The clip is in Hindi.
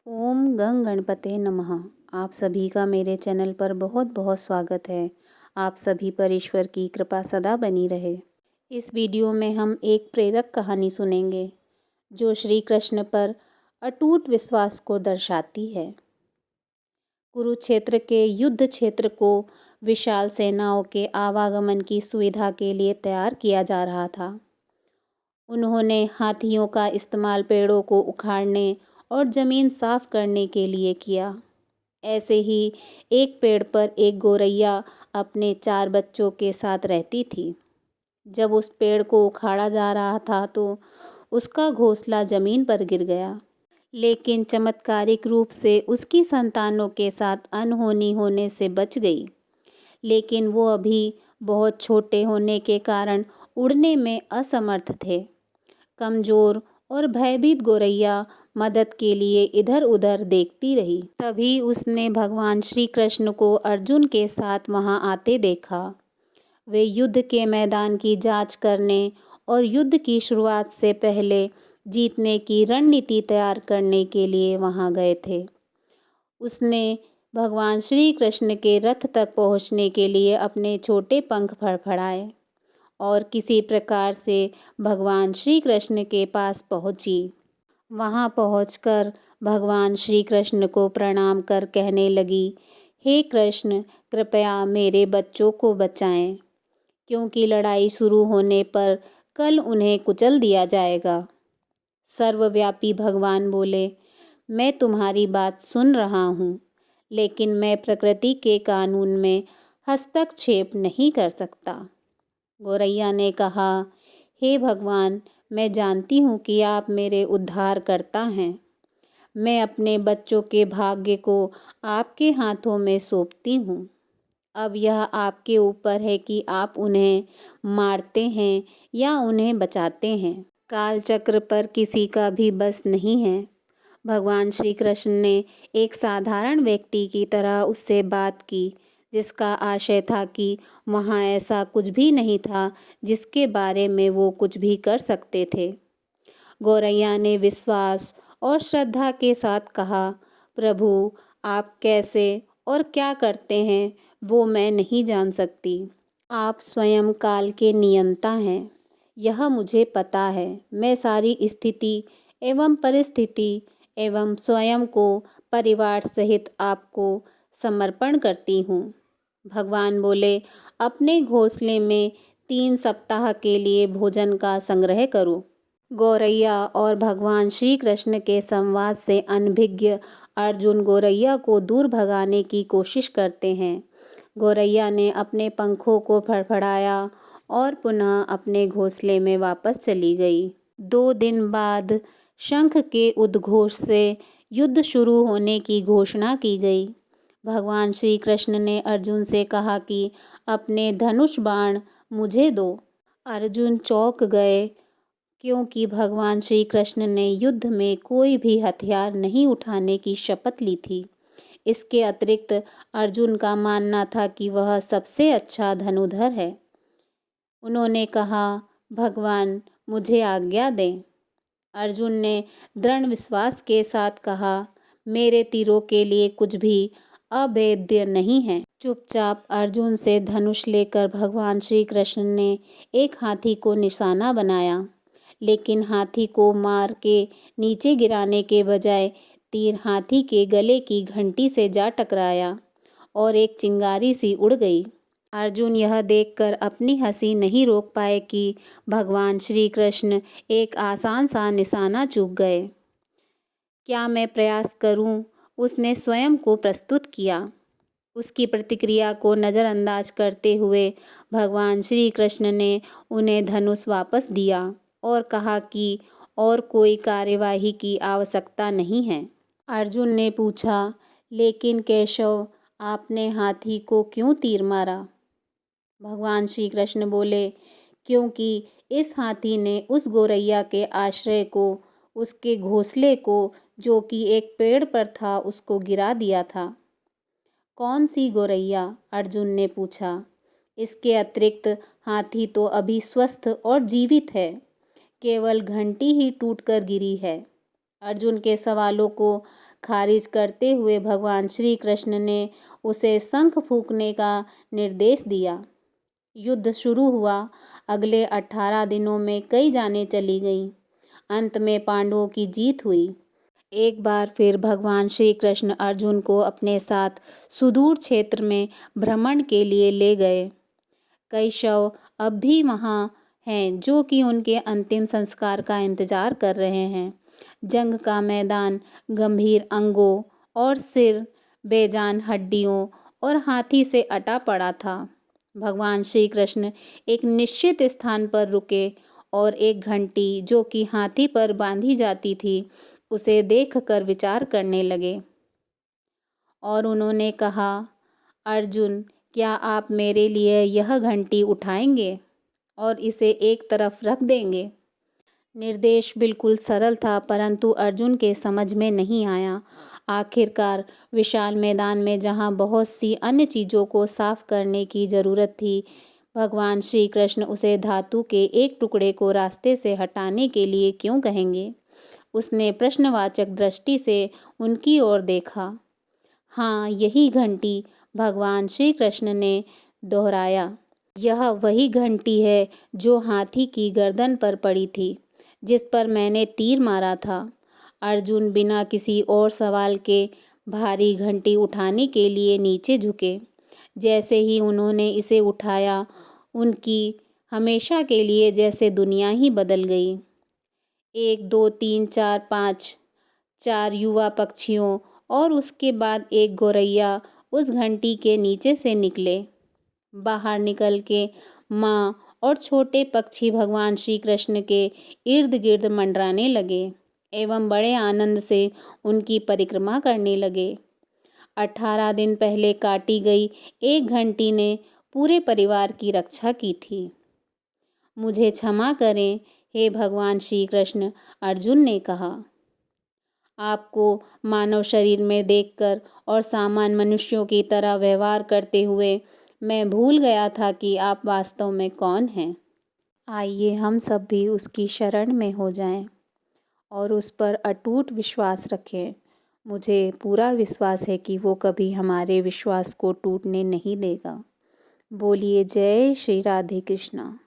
ओम गंग गणपते नमः। आप सभी का मेरे चैनल पर बहुत बहुत स्वागत है। आप सभी पर ईश्वर की कृपा सदा बनी रहे। इस वीडियो में हम एक प्रेरक कहानी सुनेंगे जो श्री कृष्ण पर अटूट विश्वास को दर्शाती है। कुरुक्षेत्र के युद्ध क्षेत्र को विशाल सेनाओं के आवागमन की सुविधा के लिए तैयार किया जा रहा था। उन्होंने हाथियों का इस्तेमाल पेड़ों को उखाड़ने और ज़मीन साफ करने के लिए किया। ऐसे ही एक पेड़ पर एक गोरैया अपने 4 बच्चों के साथ रहती थी। जब उस पेड़ को उखाड़ा जा रहा था तो उसका घोंसला ज़मीन पर गिर गया, लेकिन चमत्कारिक रूप से उसकी संतानों के साथ अनहोनी होने से बच गई। लेकिन वो अभी बहुत छोटे होने के कारण उड़ने में असमर्थ थे। कमज़ोर और भयभीत गोरैया मदद के लिए इधर-उधर देखती रही। तभी उसने भगवान श्री कृष्ण को अर्जुन के साथ वहां आते देखा। वे युद्ध के मैदान की जांच करने और युद्ध की शुरुआत से पहले जीतने की रणनीति तैयार करने के लिए वहां गए थे। उसने भगवान श्री कृष्ण के रथ तक पहुंचने के लिए अपने छोटे पंख फड़फड़ाए और किसी प्रकार से भगवान श्री कृष्ण के पास पहुंची। वहां पहुंचकर भगवान श्री कृष्ण को प्रणाम कर कहने लगी, हे कृष्ण, कृपया मेरे बच्चों को बचाएं, क्योंकि लड़ाई शुरू होने पर कल उन्हें कुचल दिया जाएगा। सर्वव्यापी भगवान बोले, मैं तुम्हारी बात सुन रहा हूँ, लेकिन मैं प्रकृति के कानून में हस्तक्षेप नहीं कर सकता। गोरैया ने कहा, हे भगवान, मैं जानती हूँ कि आप मेरे उद्धारकर्ता हैं। मैं अपने बच्चों के भाग्य को आपके हाथों में सौंपती हूँ। अब यह आपके ऊपर है कि आप उन्हें मारते हैं या उन्हें बचाते हैं। काल चक्र पर किसी का भी बस नहीं है। भगवान श्री कृष्ण ने एक साधारण व्यक्ति की तरह उससे बात की, जिसका आशय था कि वहाँ ऐसा कुछ भी नहीं था जिसके बारे में वो कुछ भी कर सकते थे। गौरैया ने विश्वास और श्रद्धा के साथ कहा, प्रभु, आप कैसे और क्या करते हैं वो मैं नहीं जान सकती। आप स्वयं काल के नियंता हैं, यह मुझे पता है। मैं सारी स्थिति एवं परिस्थिति एवं स्वयं को परिवार सहित आपको समर्पण करती हूँ। भगवान बोले, अपने घोंसले में 3 सप्ताह के लिए भोजन का संग्रह करो। गौरैया और भगवान श्री कृष्ण के संवाद से अनभिज्ञ अर्जुन गौरैया को दूर भगाने की कोशिश करते हैं। गौरैया ने अपने पंखों को फड़फड़ाया और पुनः अपने घोंसले में वापस चली गई। 2 दिन बाद शंख के उद्घोष से युद्ध शुरू होने की घोषणा की गई। भगवान श्री कृष्ण ने अर्जुन से कहा कि अपने धनुष बाण मुझे दो। अर्जुन चौंक गए, क्योंकि भगवान श्री कृष्ण ने युद्ध में कोई भी हथियार नहीं उठाने की शपथ ली थी। इसके अतिरिक्त अर्जुन का मानना था कि वह सबसे अच्छा धनुर्धर है। उन्होंने कहा, भगवान, मुझे आज्ञा दें। अर्जुन ने दृढ़ विश्वास के साथ कहा, मेरे तीरों के लिए कुछ भी अभेद्य नहीं है। चुपचाप अर्जुन से धनुष लेकर भगवान श्री कृष्ण ने एक हाथी को निशाना बनाया, लेकिन हाथी को मार के नीचे गिराने के बजाय तीर हाथी के गले की घंटी से जा टकराया और एक चिंगारी सी उड़ गई। अर्जुन यह देखकर अपनी हंसी नहीं रोक पाए कि भगवान श्री कृष्ण एक आसान सा निशाना चूक गए। क्या मैं प्रयास करूं? उसने स्वयं को प्रस्तुत किया। उसकी प्रतिक्रिया को नज़रअंदाज करते हुए भगवान श्री कृष्ण ने उन्हें धनुष वापस दिया और कहा कि और कोई कार्यवाही की आवश्यकता नहीं है। अर्जुन ने पूछा, लेकिन केशव, आपने हाथी को क्यों तीर मारा? भगवान श्री कृष्ण बोले, क्योंकि इस हाथी ने उस गौरैया के आश्रय को, उसके घोंसले को, जो कि एक पेड़ पर था, उसको गिरा दिया था। कौन सी गौरैया? अर्जुन ने पूछा। इसके अतिरिक्त हाथी तो अभी स्वस्थ और जीवित है, केवल घंटी ही टूटकर गिरी है। अर्जुन के सवालों को खारिज करते हुए भगवान श्री कृष्ण ने उसे शंख फूंकने का निर्देश दिया। युद्ध शुरू हुआ। अगले 18 दिनों में कई जानें चली गईं। अंत में पांडवों की जीत हुई। एक बार फिर भगवान श्री कृष्ण अर्जुन को अपने साथ सुदूर क्षेत्र में भ्रमण के लिए ले गए। कई शव अब भी वहाँ हैं जो कि उनके अंतिम संस्कार का इंतजार कर रहे हैं। जंग का मैदान गंभीर अंगों और सिर, बेजान हड्डियों और हाथी से अटा पड़ा था। भगवान श्री कृष्ण एक निश्चित स्थान पर रुके और एक घंटी जो कि हाथी पर बांधी जाती थी उसे देखकर विचार करने लगे और उन्होंने कहा, अर्जुन, क्या आप मेरे लिए यह घंटी उठाएंगे और इसे एक तरफ रख देंगे? निर्देश बिल्कुल सरल था, परंतु अर्जुन के समझ में नहीं आया। आखिरकार विशाल मैदान में जहाँ बहुत सी अन्य चीज़ों को साफ करने की ज़रूरत थी, भगवान श्री कृष्ण उसे धातु के एक टुकड़े को रास्ते से हटाने के लिए क्यों कहेंगे? उसने प्रश्नवाचक दृष्टि से उनकी ओर देखा। हाँ, यही घंटी, भगवान श्री कृष्ण ने दोहराया। यह वही घंटी है जो हाथी की गर्दन पर पड़ी थी, जिस पर मैंने तीर मारा था। अर्जुन बिना किसी और सवाल के भारी घंटी उठाने के लिए नीचे झुके। जैसे ही उन्होंने इसे उठाया, उनकी हमेशा के लिए जैसे दुनिया ही बदल गई। 1 2 3 4 5 4 युवा पक्षियों और उसके बाद एक गौरैया उस घंटी के नीचे से निकले। बाहर निकल के माँ और छोटे पक्षी भगवान श्री कृष्ण के इर्द गिर्द मंडराने लगे एवं बड़े आनंद से उनकी परिक्रमा करने लगे। 18 दिन पहले काटी गई एक घंटी ने पूरे परिवार की रक्षा की थी। मुझे क्षमा करें, हे भगवान श्री कृष्ण, अर्जुन ने कहा। आपको मानव शरीर में देखकर और सामान्य मनुष्यों की तरह व्यवहार करते हुए मैं भूल गया था कि आप वास्तव में कौन हैं। आइए हम सब भी उसकी शरण में हो जाएं और उस पर अटूट विश्वास रखें। मुझे पूरा विश्वास है कि वो कभी हमारे विश्वास को टूटने नहीं देगा। बोलिए जय श्री राधे कृष्णा।